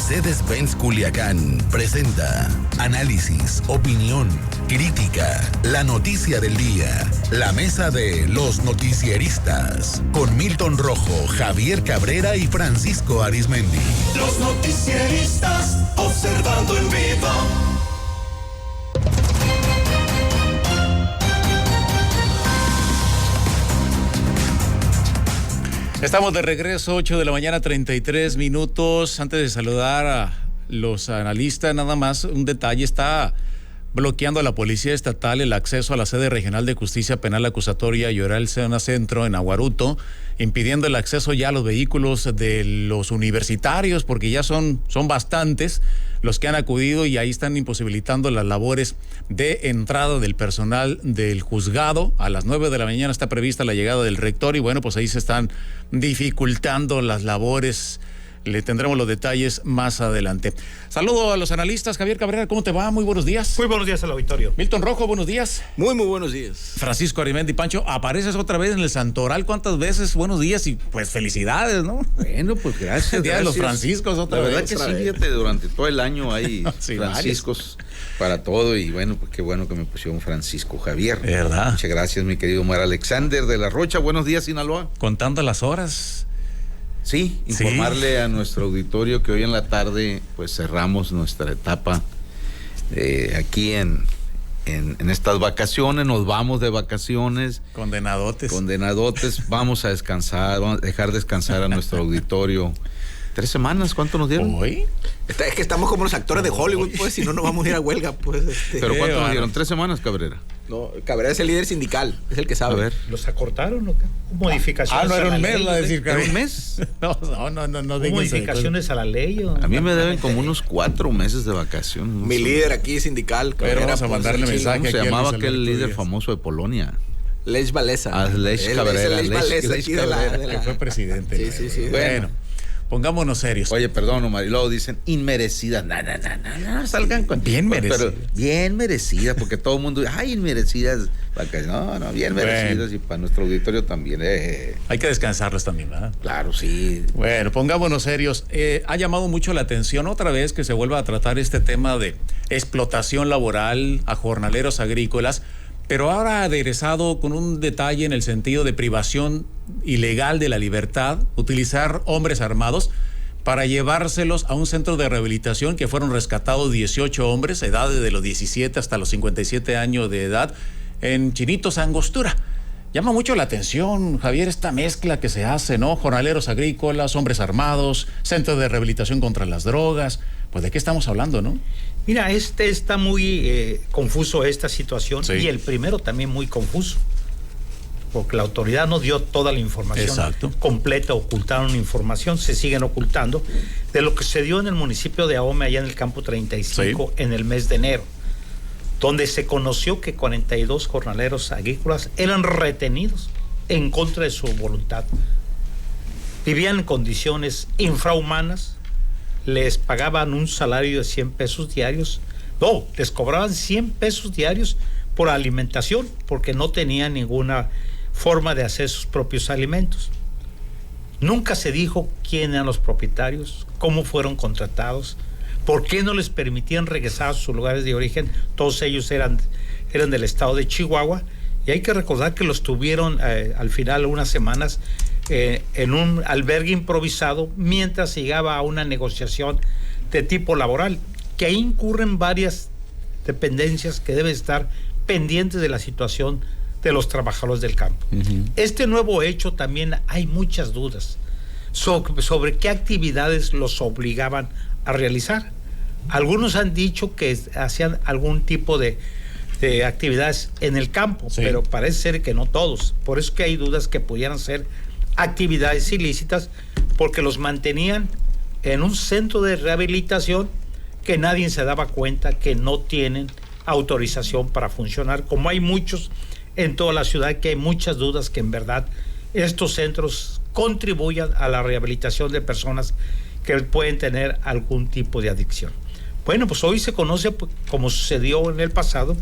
Mercedes-Benz Culiacán presenta análisis, opinión, crítica, la noticia del día, la mesa de los noticieristas, con Milton Rojo, Javier Cabrera y Francisco Arizmendi. Los noticieristas observando en vivo. Estamos de regreso, 8 de la mañana, 33 minutos. Antes de saludar a los analistas, nada más un detalle: está bloqueando a la Policía Estatal el acceso a la sede regional de Justicia Penal Acusatoria Lloral Zona Centro en Aguaruto, impidiendo el acceso ya a los vehículos de los universitarios, porque ya son bastantes los que han acudido y ahí están imposibilitando las labores de entrada del personal del juzgado. A las 9 de la mañana está prevista la llegada del rector y bueno, pues ahí se están dificultando las labores. Le tendremos los detalles más adelante. Saludo a los analistas. Javier Cabrera, ¿cómo te va? Muy buenos días. Muy buenos días al auditorio. Milton Rojo, buenos días. Muy buenos días. Francisco Arizmendi. Pancho, apareces otra vez en el Santoral. ¿Cuántas veces? Buenos días y pues felicidades, ¿no? Bueno, pues gracias. Día de los Franciscos otra vez. La verdad que sí, fíjate, durante todo el año hay sí, Franciscos para todo y bueno, pues qué bueno que me pusieron Francisco Javier. ¿Verdad? Muchas gracias, mi querido Omar Alexander de la Rocha. Buenos días, Sinaloa. Contando las horas. Sí, informarle a nuestro auditorio que hoy en la tarde pues cerramos nuestra etapa aquí en estas vacaciones. Nos vamos de vacaciones. Condenadotes. Vamos a descansar, vamos a dejar descansar a nuestro auditorio. 3 semanas, ¿cuánto nos dieron? ¿Hoy? Es que estamos como los actores de Hollywood, pues, si no nos vamos a ir a huelga, pues. ¿Pero cuánto nos dieron? 3 semanas, Cabrera. No, Cabrera es el líder sindical, es el que sabe. A ver. ¿Los acortaron o qué? ¿Modificaciones no era un mes, ley, va a decir ¿Era un mes? No. ¿Modificaciones a la ley? ¿O? A mí me deben como unos 4 meses de vacaciones. No Mi sé. líder aquí sindical. Pero vamos a mandarle ¿Cómo mensaje. se aquí llamaba a Luis aquel Alberto líder Díaz. famoso de Polonia? Lech Walesa. Lech Cabrera. Lech Cabrera. Que fue presidente. Sí. Bueno, pongámonos serios. Oye, perdón, Omar, y luego dicen inmerecidas. No, salgan con... Bien merecidas. Pero bien merecidas, porque todo el mundo dice, ay, inmerecidas. No, bien merecidas, y para nuestro auditorio también. Hay que descansarlos también, ¿verdad? Claro, sí. Bueno, pongámonos serios. Ha llamado mucho la atención otra vez que se vuelva a tratar este tema de explotación laboral a jornaleros agrícolas, pero ahora aderezado con un detalle en el sentido de privación ilegal de la libertad, utilizar hombres armados para llevárselos a un centro de rehabilitación que fueron rescatados 18 hombres, edades de los 17 hasta los 57 años de edad, en Chinitos, Angostura. Llama mucho la atención, Javier, esta mezcla que se hace, ¿no? Jornaleros agrícolas, hombres armados, centro de rehabilitación contra las drogas. Pues ¿de qué estamos hablando, no? Mira, está muy confuso esta situación, sí. Y el primero también muy confuso, porque la autoridad no dio toda la información completa, ocultaron información, se siguen ocultando, de lo que se dio en el municipio de Ahome, allá en el campo 35, en el mes de enero, donde se conoció que 42 jornaleros agrícolas eran retenidos en contra de su voluntad. Vivían en condiciones infrahumanas, les pagaban un salario de 100 pesos diarios, les cobraban 100 pesos diarios por alimentación, porque no tenían ninguna forma de hacer sus propios alimentos. Nunca se dijo quién eran los propietarios, cómo fueron contratados, por qué no les permitían regresar a sus lugares de origen. Todos ellos eran del estado de Chihuahua, y hay que recordar que los tuvieron al final unas semanas en un albergue improvisado mientras se llegaba a una negociación de tipo laboral, que ahí incurren varias dependencias que deben estar pendientes de la situación de los trabajadores del campo. Este nuevo hecho también hay muchas dudas sobre qué actividades los obligaban a realizar. Algunos han dicho que hacían algún tipo de actividades en el campo, pero parece ser que no todos. Por eso que hay dudas que pudieran ser actividades ilícitas, porque los mantenían en un centro de rehabilitación que nadie se daba cuenta que no tienen autorización para funcionar, como hay muchos en toda la ciudad, que hay muchas dudas que en verdad estos centros contribuyan a la rehabilitación de personas que pueden tener algún tipo de adicción. Bueno, pues hoy se conoce, como sucedió en el pasado,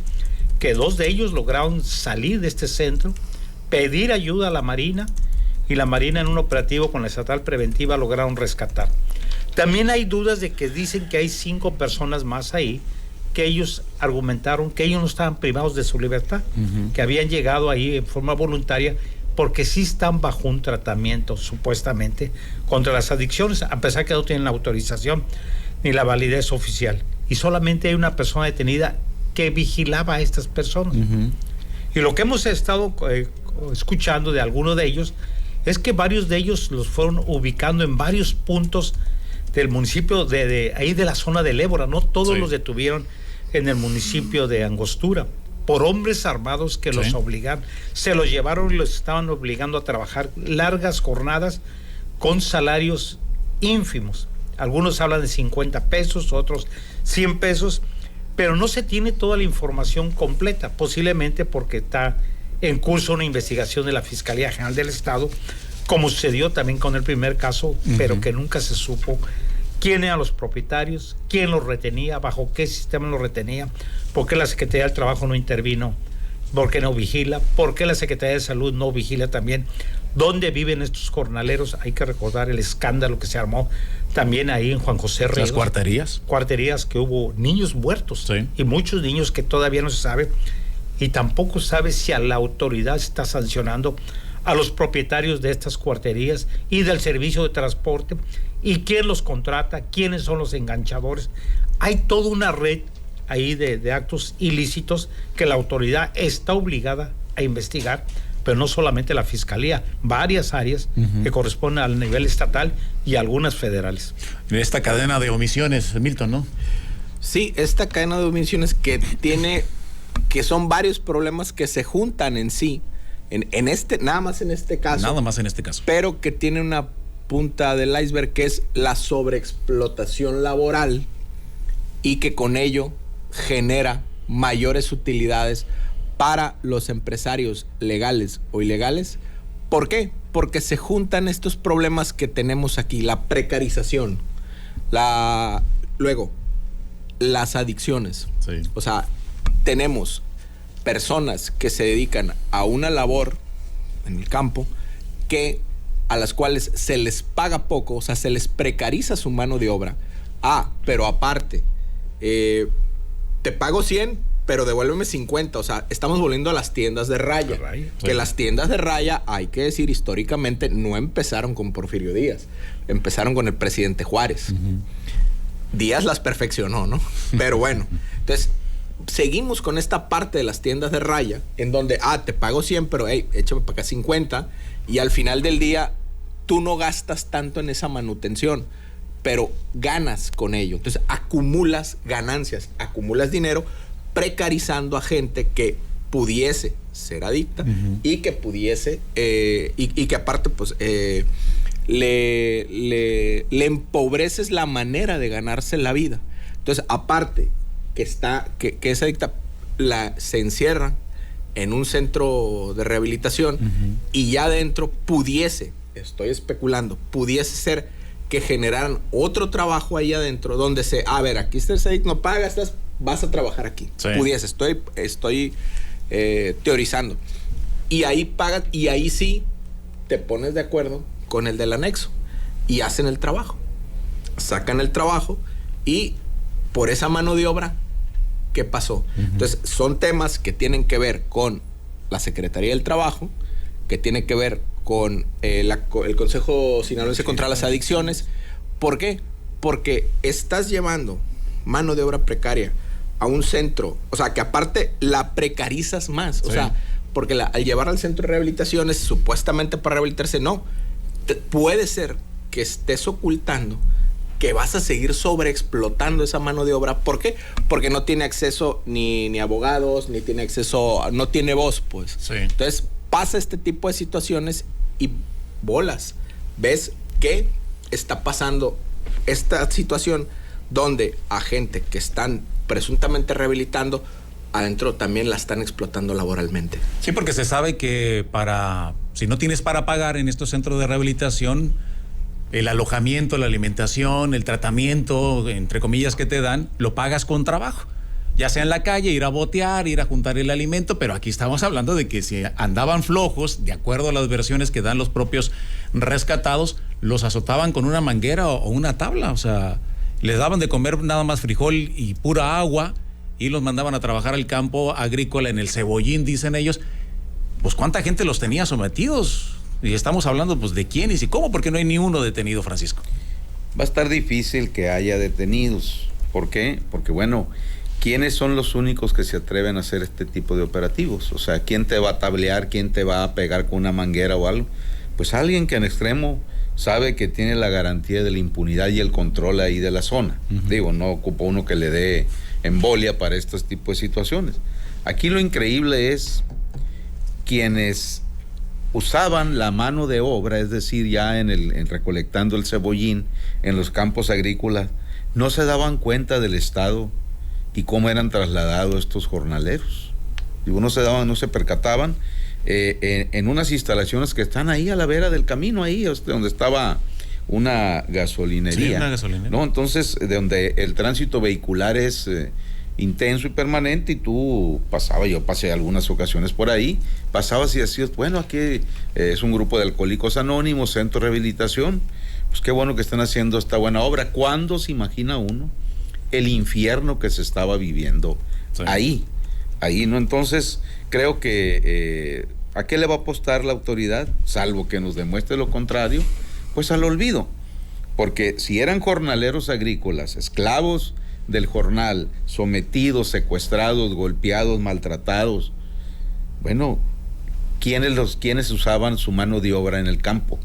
que 2 de ellos lograron salir de este centro, pedir ayuda a la Marina, y la Marina en un operativo con la Estatal Preventiva lograron rescatar. También hay dudas de que dicen que hay 5 personas más ahí que ellos argumentaron que ellos no estaban privados de su libertad, que habían llegado ahí en forma voluntaria porque sí están bajo un tratamiento supuestamente contra las adicciones, a pesar que no tienen la autorización ni la validez oficial. Y solamente hay una persona detenida que vigilaba a estas personas. Y lo que hemos estado escuchando de algunos de ellos es que varios de ellos los fueron ubicando en varios puntos del municipio de ahí de la zona del Ébora. No todos los detuvieron en el municipio de Angostura por hombres armados que los obligaron, se los llevaron y los estaban obligando a trabajar largas jornadas con salarios ínfimos. Algunos hablan de 50 pesos, otros 100 pesos, pero no se tiene toda la información completa, posiblemente porque está en curso una investigación de la Fiscalía General del Estado, como sucedió también con el primer caso, pero que nunca se supo quién eran los propietarios, quién los retenía, bajo qué sistema los retenía, por qué la Secretaría del Trabajo no intervino, por qué no vigila, por qué la Secretaría de Salud no vigila también dónde viven estos jornaleros. Hay que recordar el escándalo que se armó también ahí en Juan José Ríos. Las cuarterías. Cuarterías que hubo niños muertos y muchos niños que todavía no se sabe, y tampoco sabe si a la autoridad está sancionando a los propietarios de estas cuarterías y del servicio de transporte, y quién los contrata, quiénes son los enganchadores. Hay toda una red ahí de actos ilícitos que la autoridad está obligada a investigar, pero no solamente la Fiscalía, varias áreas que corresponden al nivel estatal y algunas federales. En esta cadena de omisiones, Milton, ¿no? Sí, esta cadena de omisiones que son varios problemas que se juntan en sí, nada más en este caso, pero que tiene una punta del iceberg, que es la sobreexplotación laboral, y que con ello genera mayores utilidades para los empresarios legales o ilegales. ¿Por qué? Porque se juntan estos problemas que tenemos aquí: la precarización, luego las adicciones. O sea, tenemos personas que se dedican a una labor en el campo a las cuales se les paga poco, o sea, se les precariza su mano de obra. Pero aparte, te pago 100, pero devuélveme 50. O sea, estamos volviendo a las tiendas de raya. Que las tiendas de raya, hay que decir, históricamente no empezaron con Porfirio Díaz, empezaron con el presidente Juárez. Díaz las perfeccionó, ¿no? Pero bueno, entonces seguimos con esta parte de las tiendas de raya, en donde, te pago 100, pero échame para acá 50, y al final del día tú no gastas tanto en esa manutención, pero ganas con ello. Entonces acumulas ganancias, acumulas dinero, precarizando a gente que pudiese ser adicta y que pudiese, y que aparte pues le empobreces la manera de ganarse la vida. Entonces, aparte que es adicta, se encierra en un centro de rehabilitación, y ya adentro estoy especulando, pudiese ser que generaran otro trabajo ahí adentro, donde aquí estás adicto, no pagas, vas a trabajar aquí. Pudiese, estoy teorizando. Y ahí pagan, y ahí sí te pones de acuerdo con el del anexo y hacen el trabajo. Sacan el trabajo, y por esa mano de obra, ¿qué pasó? Entonces, son temas que tienen que ver con la Secretaría del Trabajo, que tiene que ver con el Consejo Sinaloense contra las Adicciones. ¿Por qué? Porque estás llevando mano de obra precaria a un centro, o sea, que aparte la precarizas más, o sea, porque al llevar al centro de rehabilitación es supuestamente para rehabilitarse, no. Puede ser que estés ocultando que vas a seguir sobreexplotando esa mano de obra. ¿Por qué? Porque no tiene acceso ni abogados, ni tiene acceso, no tiene voz, pues. Entonces pasa este tipo de situaciones y ves que está pasando esta situación donde a gente que están presuntamente rehabilitando, adentro también la están explotando laboralmente. Sí, porque se sabe que si no tienes para pagar en estos centros de rehabilitación, el alojamiento, la alimentación, el tratamiento, entre comillas, que te dan, lo pagas con trabajo. Ya sea en la calle, ir a botear, ir a juntar el alimento, pero aquí estamos hablando de que si andaban flojos, de acuerdo a las versiones que dan los propios rescatados, los azotaban con una manguera o una tabla, o sea, les daban de comer nada más frijol y pura agua y los mandaban a trabajar al campo agrícola en el Cebollín, dicen ellos. Pues ¿cuánta gente los tenía sometidos? Y estamos hablando pues de quiénes y cómo, porque no hay ni uno detenido, Francisco. Va a estar difícil que haya detenidos. ¿Por qué? Porque bueno, ¿quiénes son los únicos que se atreven a hacer este tipo de operativos? O sea, ¿quién te va a tablear? ¿Quién te va a pegar con una manguera o algo? Pues alguien que en extremo sabe que tiene la garantía de la impunidad y el control ahí de la zona. Digo, no ocupa uno que le dé embolia para estos tipos de situaciones. Aquí lo increíble es quienes usaban la mano de obra, es decir, ya en recolectando el cebollín en los campos agrícolas, no se daban cuenta del estado y cómo eran trasladados estos jornaleros. Digo, no se percataban en unas instalaciones que están ahí a la vera del camino, ahí donde estaba una gasolinería. Sí, una gasolinería. ¿No? Entonces, de donde el tránsito vehicular es intenso y permanente, y tú yo pasé algunas ocasiones por ahí, pasabas y decías, bueno, aquí es un grupo de alcohólicos anónimos, centro de rehabilitación, pues qué bueno que están haciendo esta buena obra. ¿Cuándo se imagina uno el infierno que se estaba viviendo ahí, ¿no? Entonces, creo que ¿a qué le va a apostar la autoridad? Salvo que nos demuestre lo contrario, pues al olvido. Porque si eran jornaleros agrícolas, esclavos del jornal, sometidos, secuestrados, golpeados, maltratados, bueno, ¿quiénes usaban su mano de obra en el campo?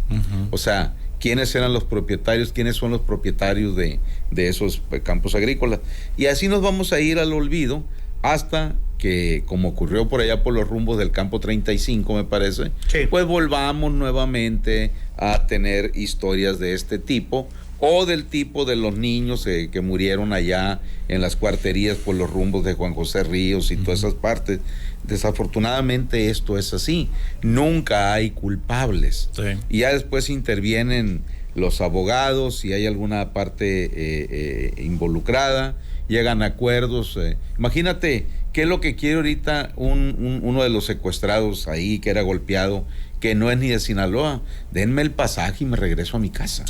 O sea, ¿quiénes eran los propietarios? ¿Quiénes son los propietarios de esos campos agrícolas? Y así nos vamos a ir al olvido hasta que, como ocurrió por allá por los rumbos del campo 35, me parece, pues volvamos nuevamente a tener historias de este tipo, o del tipo de los niños que murieron allá en las cuarterías por los rumbos de Juan José Ríos y todas esas partes. Desafortunadamente esto es así, nunca hay culpables. Y ya después intervienen los abogados, y hay alguna parte involucrada, llegan a acuerdos. Imagínate qué es lo que quiere ahorita uno de los secuestrados ahí, que era golpeado, que no es ni de Sinaloa. Denme el pasaje y me regreso a mi casa.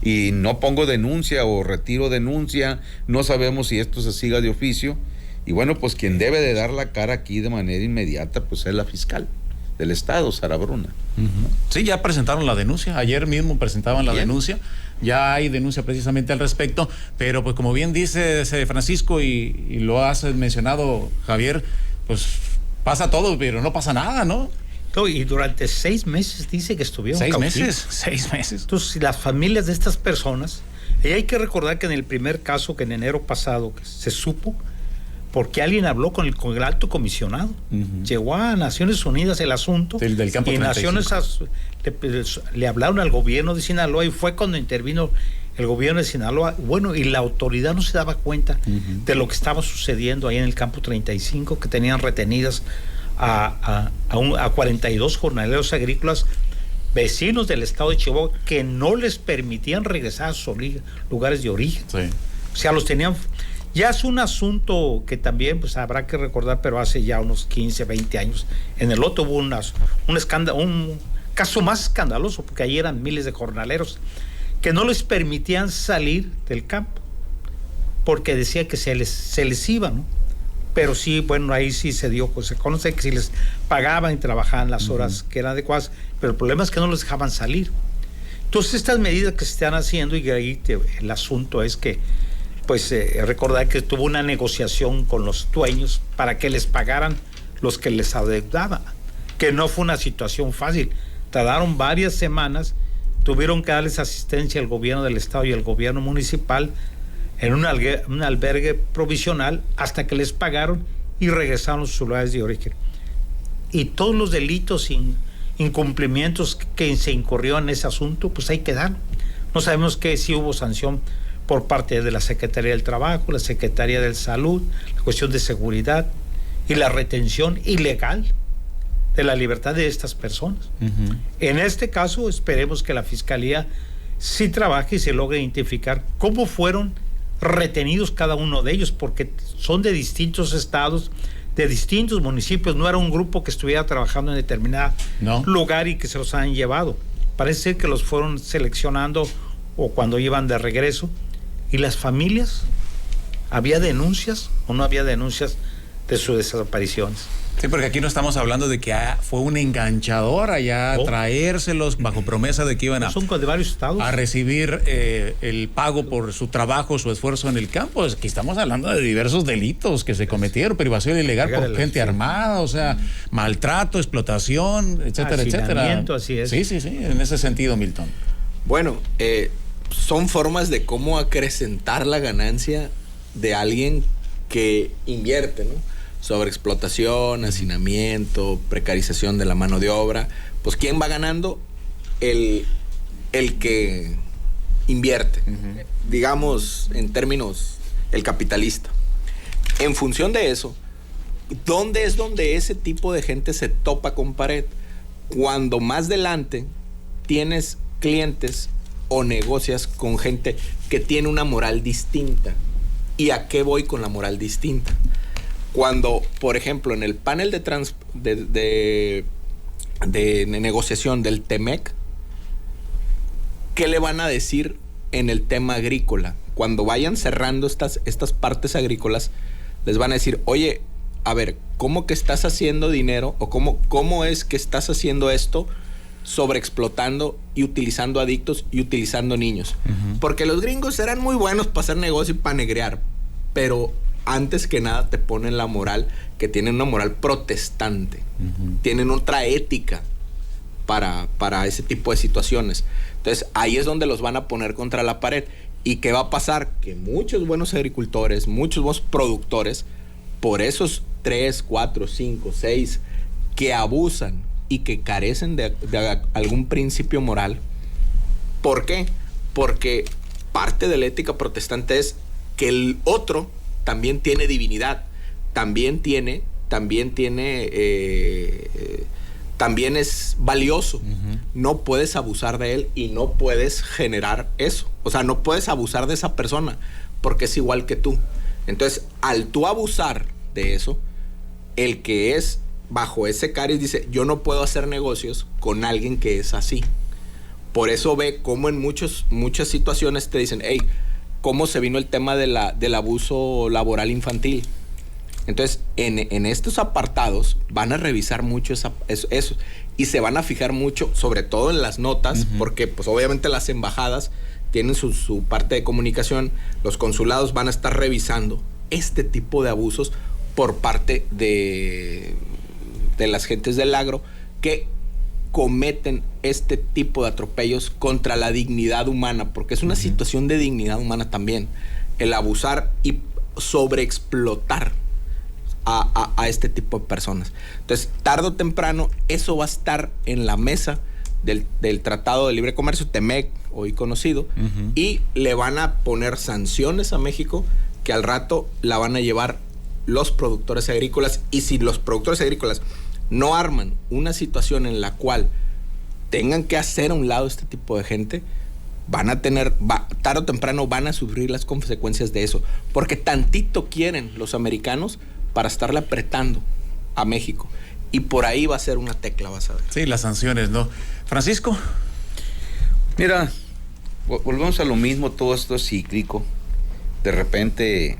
Y no pongo denuncia o retiro denuncia, no sabemos si esto se siga de oficio. Y bueno, pues quien debe de dar la cara aquí de manera inmediata, pues es la fiscal del estado, Sara Bruna. Sí, ya presentaron la denuncia, ayer mismo presentaban la denuncia, ya hay denuncia precisamente al respecto, pero pues como bien dice Francisco y lo has mencionado, Javier, pues pasa todo, pero no pasa nada, ¿no? Y durante 6 meses dice que estuvieron cautivos. 6 meses. Entonces, las familias de estas personas, y hay que recordar que en el primer caso que en enero pasado que se supo, porque alguien habló con el alto comisionado, llegó a Naciones Unidas el asunto, del campo y 35. Naciones le hablaron al gobierno de Sinaloa, y fue cuando intervino el gobierno de Sinaloa. Bueno, y la autoridad no se daba cuenta de lo que estaba sucediendo ahí en el campo 35, que tenían retenidas a 42 jornaleros agrícolas vecinos del estado de Chihuahua, que no les permitían regresar a sus lugares de origen. O sea, los tenían. Ya es un asunto que también pues habrá que recordar, pero hace ya unos 15, 20 años en el otro hubo un escándalo, un caso más escandaloso, porque ahí eran miles de jornaleros que no les permitían salir del campo porque decía que se les iba, ¿no? Pero sí, bueno, ahí sí se dio, pues se conoce que si les pagaban y trabajaban las horas que eran adecuadas, pero el problema es que no les dejaban salir. Entonces, estas medidas que se están haciendo, y ahí el asunto es que, pues, recordar que tuvo una negociación con los dueños para que les pagaran los que les adeudaban, que no fue una situación fácil. Tardaron varias semanas, tuvieron que darles asistencia al gobierno del estado y al gobierno municipal en un albergue provisional hasta que les pagaron y regresaron a sus lugares de origen. Y todos los delitos, incumplimientos que se incurrió en ese asunto, pues ahí quedaron. No sabemos que si hubo sanción por parte de la Secretaría del Trabajo, la Secretaría de Salud, la cuestión de seguridad y la retención ilegal de la libertad de estas personas. En este caso, esperemos que la Fiscalía sí trabaje y se logre identificar cómo fueron retenidos cada uno de ellos, porque son de distintos estados, de distintos municipios. No era un grupo que estuviera trabajando en determinado lugar y que se los han llevado. Parece ser que los fueron seleccionando o cuando iban de regreso. ¿Y las familias? ¿Había denuncias o no había denuncias de sus desapariciones? Sí, porque aquí no estamos hablando de que fue un enganchador allá traérselos bajo promesa de que iban son de varios estados a recibir el pago por su trabajo, su esfuerzo en el campo. Aquí estamos hablando de diversos delitos que se cometieron, privación ilegal por gente armada, o sea, maltrato, explotación, etcétera, etcétera. Así es. Sí, en ese sentido, Milton. Bueno, son formas de cómo acrecentar la ganancia de alguien que invierte, ¿no? Sobreexplotación, hacinamiento, precarización de la mano de obra. Pues ¿quién va ganando? El que invierte. Digamos, en términos, el capitalista. En función de eso, ¿dónde es donde ese tipo de gente se topa con pared? Cuando más adelante tienes clientes o negocias con gente que tiene una moral distinta. ¿Y a qué voy con la moral distinta? Cuando, por ejemplo, en el panel de negociación del TEMEC, ¿qué le van a decir en el tema agrícola? Cuando vayan cerrando estas partes agrícolas, les van a decir, oye, a ver, ¿cómo que estás haciendo dinero? ¿O cómo es que estás haciendo esto sobreexplotando y utilizando adictos y utilizando niños? Porque los gringos eran muy buenos para hacer negocio y para negrear, pero antes que nada te ponen la moral, que tienen una moral protestante, tienen otra ética para ese tipo de situaciones. Entonces ahí es donde los van a poner contra la pared. ¿Y qué va a pasar? Que muchos buenos agricultores, muchos buenos productores, por esos 3, 4, 5, 6 que abusan y que carecen de algún principio moral. ¿Por qué? Porque parte de la ética protestante es que el otro también tiene divinidad, también es valioso. No puedes abusar de él y no puedes generar eso. O sea, no puedes abusar de esa persona porque es igual que tú. Entonces, al tú abusar de eso, el que es bajo ese cariz dice, yo no puedo hacer negocios con alguien que es así. Por eso ve cómo en muchas situaciones te dicen, hey, cómo se vino el tema del abuso laboral infantil. Entonces, en estos apartados van a revisar mucho eso y se van a fijar mucho, sobre todo en las notas, porque pues obviamente las embajadas tienen su parte de comunicación, los consulados van a estar revisando este tipo de abusos por parte de las gentes del agro que cometen este tipo de atropellos contra la dignidad humana, porque es una situación de dignidad humana también, el abusar y sobreexplotar a este tipo de personas. Entonces, tarde o temprano, eso va a estar en la mesa del Tratado de Libre Comercio, TEMEC, hoy conocido, y le van a poner sanciones a México que al rato la van a llevar los productores agrícolas, y si los productores agrícolas no arman una situación en la cual tengan que hacer a un lado este tipo de gente, tarde o temprano van a sufrir las consecuencias de eso, porque tantito quieren los americanos para estarle apretando a México, y por ahí va a ser una tecla, vas a ver. Sí, las sanciones, ¿no? Francisco. Mira, volvemos a lo mismo, todo esto es cíclico. De repente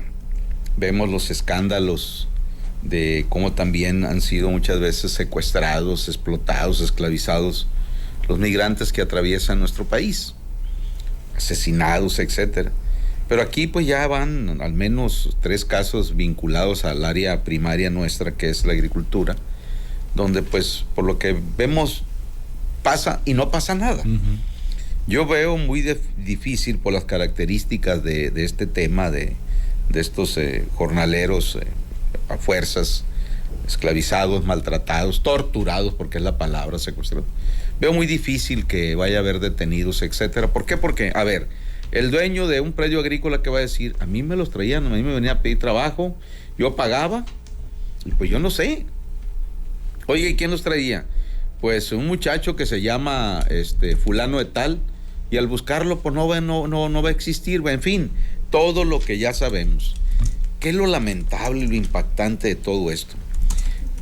vemos los escándalos de cómo también han sido muchas veces secuestrados, explotados, esclavizados los migrantes que atraviesan nuestro país, asesinados, etcétera. Pero aquí pues ya van al menos 3 casos vinculados al área primaria nuestra, que es la agricultura, donde pues por lo que vemos pasa y no pasa nada. Yo veo muy difícil por las características de este tema de estos jornaleros a fuerzas, esclavizados, maltratados, torturados, porque es la palabra, secuestrados. Veo muy difícil que vaya a haber detenidos, etcétera. ¿Por qué? Porque, a ver, el dueño de un predio agrícola que va a decir, a mí me los traían, a mí me venía a pedir trabajo, yo pagaba, y pues yo no sé. Oye, ¿y quién los traía? Pues un muchacho que se llama fulano de tal, y al buscarlo pues no va a existir, en fin, todo lo que ya sabemos. ¿Qué es lo lamentable y lo impactante de todo esto?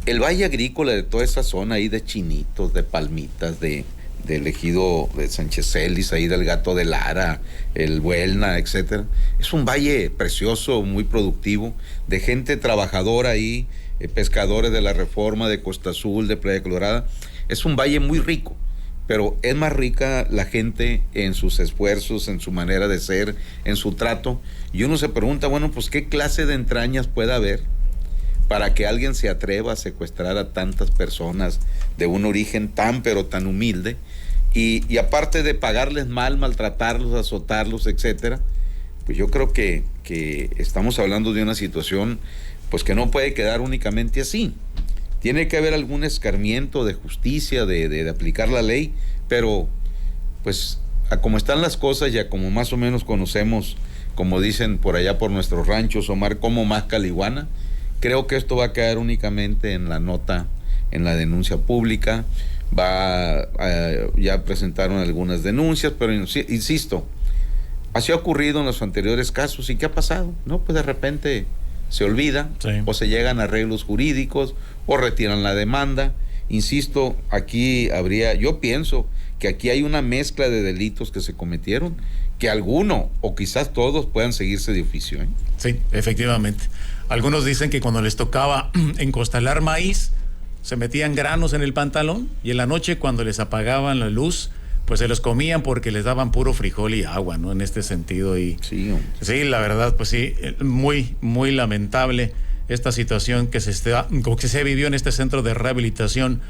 El valle agrícola de toda esa zona ahí de Chinitos, de Palmitas, de del ejido de Sánchez Celis, ahí del Gato de Lara, el Buelna, etcétera. Es un valle precioso, muy productivo, de gente trabajadora ahí, pescadores de la Reforma, de Costa Azul, de Playa Colorada. Es un valle muy rico, pero es más rica la gente en sus esfuerzos, en su manera de ser, en su trato. Y uno se pregunta, bueno, pues ¿qué clase de entrañas puede haber para que alguien se atreva a secuestrar a tantas personas de un origen tan pero tan humilde? Y aparte de pagarles mal, maltratarlos, azotarlos, etcétera, pues yo creo que estamos hablando de una situación pues que no puede quedar únicamente así. Tiene que haber algún escarmiento de justicia, de aplicar la ley, pero pues a como están las cosas y a como más o menos conocemos, como dicen por allá por nuestros ranchos, Omar, como más caliguana, creo que esto va a quedar únicamente en la nota, en la denuncia pública. Ya presentaron algunas denuncias, pero insisto, así ha ocurrido en los anteriores casos. ¿Y qué ha pasado? No, pues de repente se olvida, sí, o se llegan a arreglos jurídicos o retiran la demanda. Insisto, aquí yo pienso que aquí hay una mezcla de delitos que se cometieron, que alguno o quizás todos puedan seguirse de oficio, ¿eh? Sí, efectivamente. Algunos dicen que cuando les tocaba encostalar maíz, se metían granos en el pantalón y en la noche cuando les apagaban la luz, pues se los comían porque les daban puro frijol y agua, ¿no? En este sentido. Y sí, la verdad, pues sí, muy, muy lamentable esta situación que se vivió en este centro de rehabilitación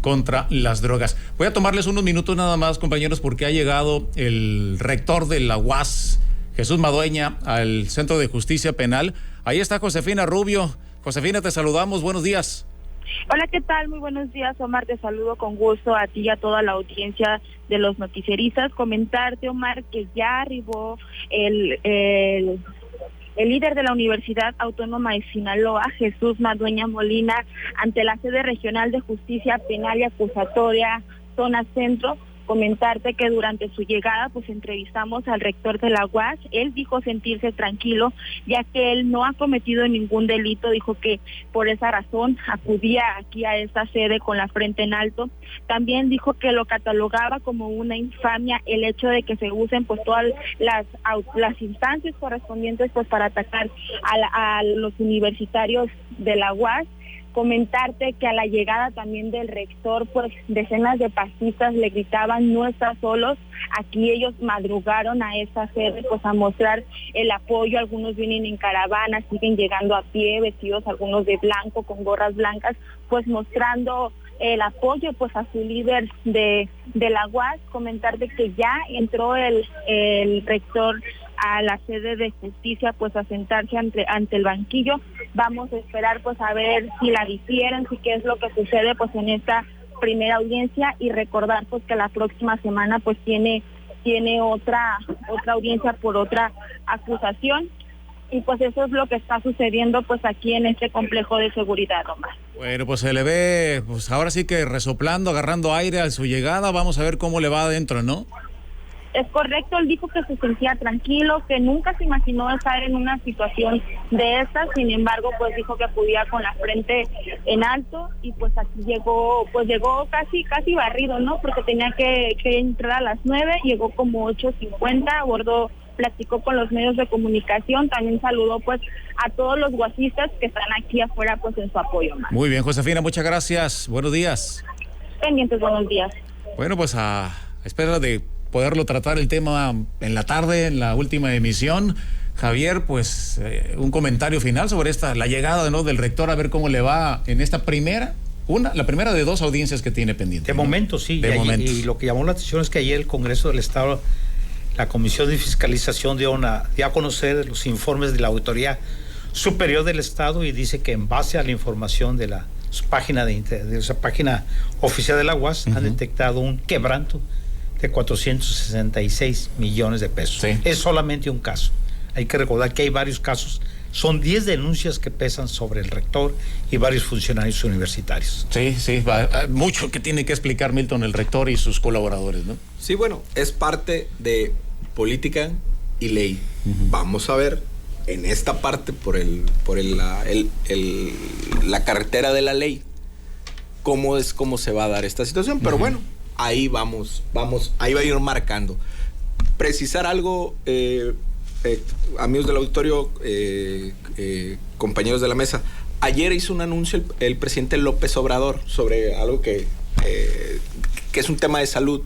contra las drogas. Voy a tomarles unos minutos nada más, compañeros, porque ha llegado el rector de la UAS, Jesús Madueña, al Centro de Justicia Penal. Ahí está Josefina Rubio. Josefina, te saludamos, buenos días. Hola, ¿qué tal? Muy buenos días, Omar. Te saludo con gusto a ti y a toda la audiencia de los noticieristas. Comentarte, Omar, que ya arribó el líder de la Universidad Autónoma de Sinaloa, Jesús Madueña Molina, ante la sede regional de Justicia Penal y Acusatoria, Zona Centro. Comentarte que durante su llegada pues entrevistamos al rector de la UAS. Él dijo sentirse tranquilo ya que él no ha cometido ningún delito. Dijo que por esa razón acudía aquí a esta sede con la frente en alto. También dijo que lo catalogaba como una infamia el hecho de que se usen pues todas las instancias correspondientes pues para atacar a los universitarios de la UAS. Comentarte que a la llegada también del rector, pues decenas de pasistas le gritaban: no estás solos. Aquí ellos madrugaron a esta sede pues a mostrar el apoyo. Algunos vienen en caravana, siguen llegando a pie, vestidos algunos de blanco, con gorras blancas, pues mostrando el apoyo pues a su líder de la UAS. Comentarte que ya entró el rector a la sede de justicia pues a sentarse ante el banquillo. Vamos a esperar pues a ver si la difieren, si qué es lo que sucede pues en esta primera audiencia, y recordar pues que la próxima semana pues tiene otra audiencia por otra acusación. Y pues eso es lo que está sucediendo pues aquí en este complejo de seguridad, Omar. Bueno, pues se le ve pues ahora sí que resoplando, agarrando aire a su llegada. Vamos a ver cómo le va adentro, ¿no? Es correcto, él dijo que se sentía tranquilo, que nunca se imaginó estar en una situación de estas. Sin embargo, pues dijo que acudía con la frente en alto, y pues aquí llegó casi barrido, ¿no? Porque tenía que entrar a las 9, llegó como 8:50, abordó, platicó con los medios de comunicación, también saludó pues a todos los guasistas que están aquí afuera pues en su apoyo, más. Muy bien, Josefina, muchas gracias, buenos días. Pendientes, buenos días. Bueno, pues a espera de poderlo tratar el tema en la tarde, en la última emisión. Javier, pues un comentario final sobre la llegada, ¿no?, del rector, a ver cómo le va en esta la primera de 2 audiencias que tiene pendiente. De momento, sí. Y lo que llamó la atención es que ayer el Congreso del Estado, la Comisión de Fiscalización dio a conocer los informes de la Auditoría Superior del Estado, y dice que en base a la información de su página de esa página oficial de la UAS, han detectado un quebranto de 466 millones de pesos. Sí. Es solamente un caso. Hay que recordar que hay varios casos. Son 10 denuncias que pesan sobre el rector y varios funcionarios universitarios. Sí, mucho que tiene que explicar, Milton, el rector y sus colaboradores, ¿no? Sí, bueno, es parte de política y ley. Vamos a ver en esta parte por la carretera de la ley cómo se va a dar esta situación. Pero bueno, ahí vamos, ahí va a ir marcando. Precisar algo, amigos del auditorio, compañeros de la mesa. Ayer hizo un anuncio el presidente López Obrador sobre algo que es un tema de salud,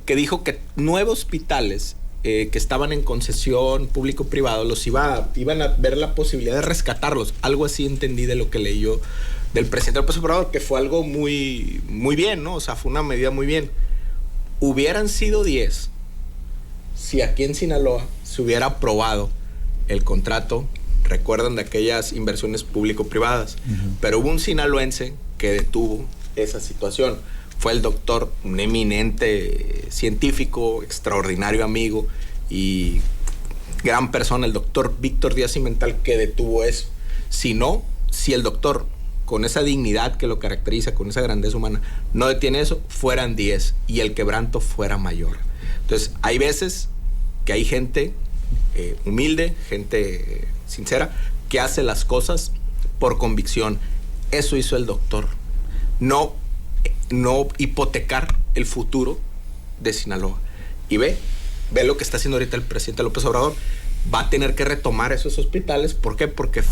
que dijo que 9 hospitales que estaban en concesión público-privado iban a ver la posibilidad de rescatarlos. Algo así entendí de lo que leí yo del presidente López Obrador, que fue algo muy, muy bien, ¿no? O sea, fue una medida muy bien. Hubieran sido 10 si aquí en Sinaloa se hubiera aprobado el contrato, recuerdan de aquellas inversiones público-privadas, pero hubo un sinaloense que detuvo esa situación. Fue el doctor, un eminente científico, extraordinario amigo y gran persona, el doctor Víctor Díaz Cimental, que detuvo eso. Si el doctor, con esa dignidad que lo caracteriza, con esa grandeza humana, no detiene eso, fueran 10 y el quebranto fuera mayor. Entonces, hay veces que hay gente humilde, gente sincera, que hace las cosas por convicción. Eso hizo el doctor. No hipotecar el futuro de Sinaloa. Y ve lo que está haciendo ahorita el presidente López Obrador. Va a tener que retomar esos hospitales. ¿Por qué? Porque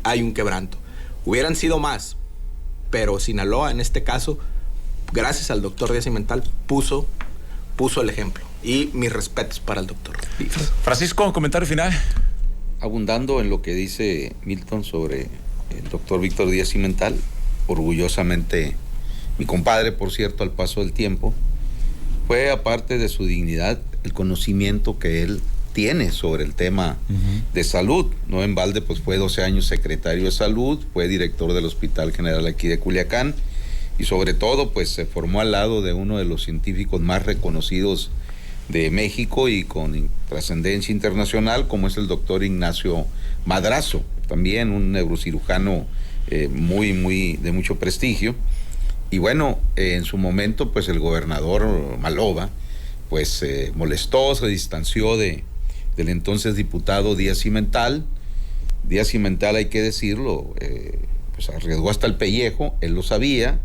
hay un quebranto. Hubieran sido más, pero Sinaloa, en este caso, gracias al doctor Díaz Cimental, puso el ejemplo. Y mis respetos para el doctor Díaz. Francisco, comentario final. Abundando en lo que dice Milton sobre el doctor Víctor Díaz Cimental, orgullosamente mi compadre, por cierto, al paso del tiempo, fue, aparte de su dignidad, el conocimiento que él tiene sobre el tema de salud. No en balde, pues fue 12 años secretario de salud, fue director del Hospital General aquí de Culiacán y sobre todo, pues se formó al lado de uno de los científicos más reconocidos de México y con trascendencia internacional, como es el doctor Ignacio Madrazo, también un neurocirujano muy de mucho prestigio. Y bueno, en su momento, pues el gobernador Maloba, pues se molestó, se distanció del entonces diputado Díaz Cimental. Díaz Cimental, hay que decirlo, pues arriesgó hasta el pellejo, él lo sabía,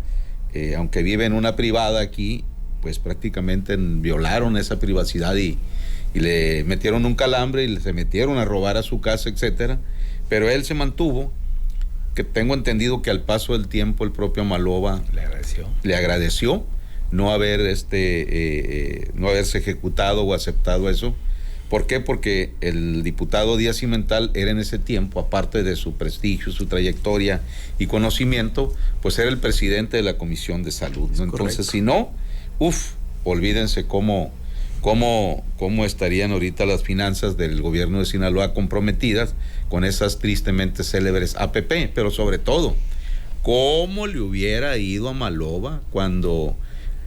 aunque vive en una privada aquí, pues prácticamente violaron esa privacidad y le metieron un calambre y se metieron a robar a su casa, etcétera. Pero él se mantuvo, que tengo entendido que al paso del tiempo el propio Maloba le agradeció no haberse ejecutado o aceptado eso. ¿Por qué? Porque el diputado Díaz Cimental era en ese tiempo, aparte de su prestigio, su trayectoria y conocimiento, pues era el presidente de la Comisión de Salud, ¿no? Entonces, si no, olvídense cómo estarían ahorita las finanzas del gobierno de Sinaloa comprometidas con esas tristemente célebres APP, pero sobre todo, cómo le hubiera ido a Maloba cuando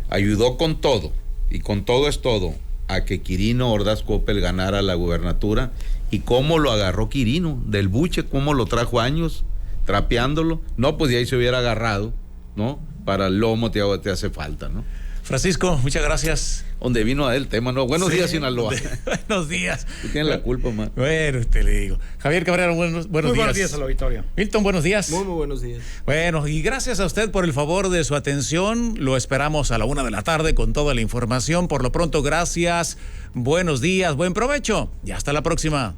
ayudó con todo, y con todo es todo, a que Quirino Ordaz Coppel ganara la gubernatura, y cómo lo agarró Quirino del buche, cómo lo trajo años trapeándolo. No, pues de ahí se hubiera agarrado, ¿no? Para el lomo te hace falta, ¿no? Francisco, muchas gracias. Donde vino a él el tema, ¿no? Buenos días, Sinaloa. Buenos días. Tú tienes la culpa, man. Bueno, te le digo. Javier Cabrera, buenos días. Buenos días al auditorio. Milton, buenos días. Muy buenos días. Bueno, y gracias a usted por el favor de su atención. Lo esperamos a la 1 de la tarde con toda la información. Por lo pronto, gracias. Buenos días, buen provecho y hasta la próxima.